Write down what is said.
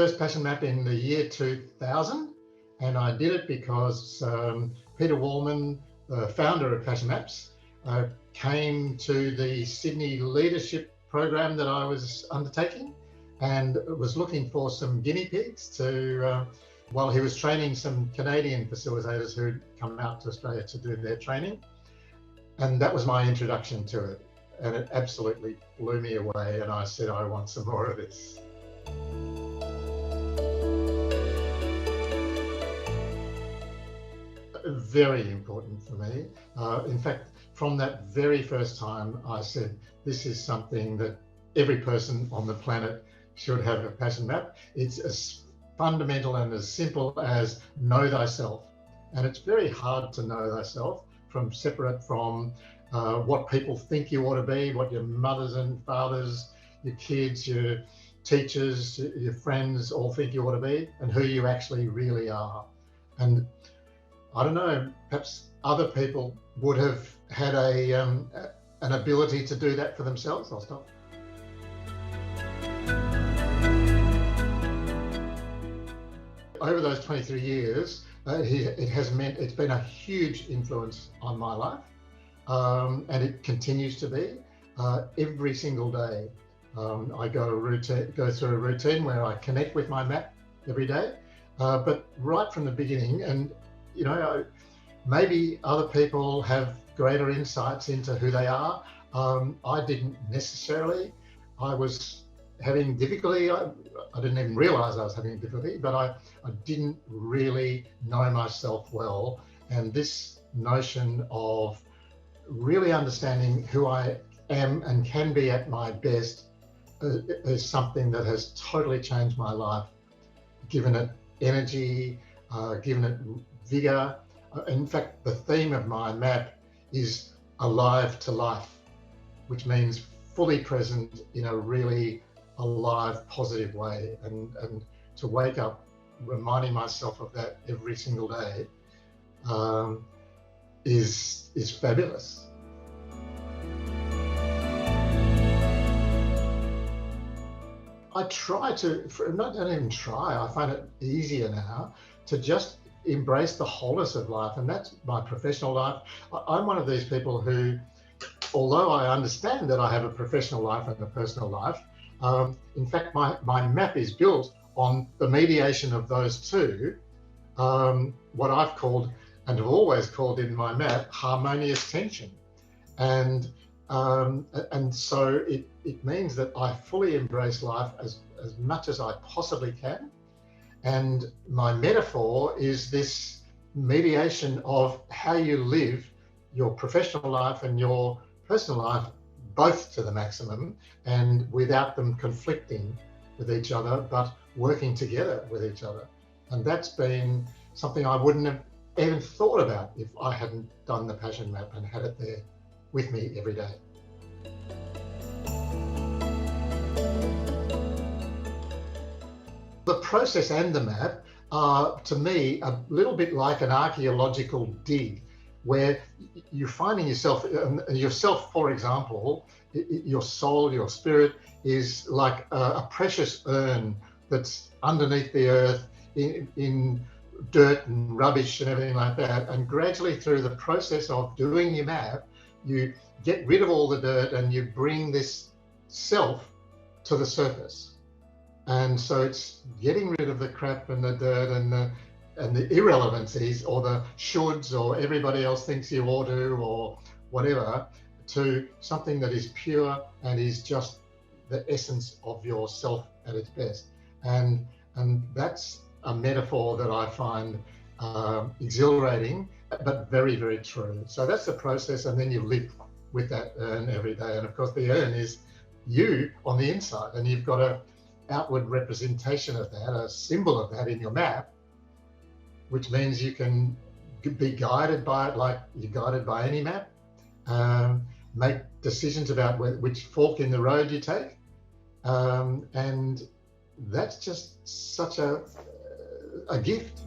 first passion map in the year 2000, and I did it because Peter Wallman, the founder of Passion Maps, came to the Sydney leadership program that I was undertaking and was looking for some guinea pigs to, while he was training some Canadian facilitators who'd come out to Australia to do their training. And that was my introduction to it. And it absolutely blew me away. And I said, I want some more of this. Very important for me. In fact, from that very first time, I said, this is something that every person on the planet should have a passion map. It's as fundamental and as simple as know thyself. And it's very hard to know thyself separate from what people think you ought to be, what your mothers and fathers, your kids, your teachers, your friends all think you ought to be, and who you actually really are. And I don't know, perhaps other people would have had an ability to do that for themselves. I'll stop. Over those 23 years, it's been a huge influence on my life, and it continues to be every single day. I go through a routine where I connect with my map every day, but right from the beginning, and you know, maybe other people have greater insights into who they are. I didn't necessarily. I was having difficulty. I didn't even realize I was having difficulty, but I didn't really know myself well. And this notion of really understanding who I am and can be at my best is something that has totally changed my life, given it energy, given it vigor. In fact, the theme of my map is alive to life, which means fully present in a really alive, positive way. And to wake up reminding myself of that every single day is fabulous. I try to, not even try, I find it easier now to just embrace the wholeness of life, and that's my professional life. I'm one of these people who, although I understand that I have a professional life and a personal life, in fact, my map is built on the mediation of those two, what I've called, and have always called in my map, harmonious tension. And so it means that I fully embrace life as much as I possibly can. And my metaphor is this mediation of how you live your professional life and your personal life both to the maximum, and without them conflicting with each other, but working together with each other. And that's been something I wouldn't have even thought about if I hadn't done the passion map and had it there with me every day. The process and the map are, to me, a little bit like an archaeological dig, where you're finding yourself, for example, your soul, your spirit is like a precious urn that's underneath the earth in dirt and rubbish and everything like that. And gradually through the process of doing your map, you get rid of all the dirt and you bring this self to the surface. And so it's getting rid of the crap and the dirt and the irrelevancies or the shoulds or everybody else thinks you ought to or whatever, to something that is pure and is just the essence of yourself at its best. And that's a metaphor that I find exhilarating, but very, very true. So that's the process, and then you live with that urn every day. And of course the urn is you on the inside, and you've got a outward representation of that, a symbol of that in your map, which means you can be guided by it like you're guided by any map, make decisions about which fork in the road you take, and that's just such a gift.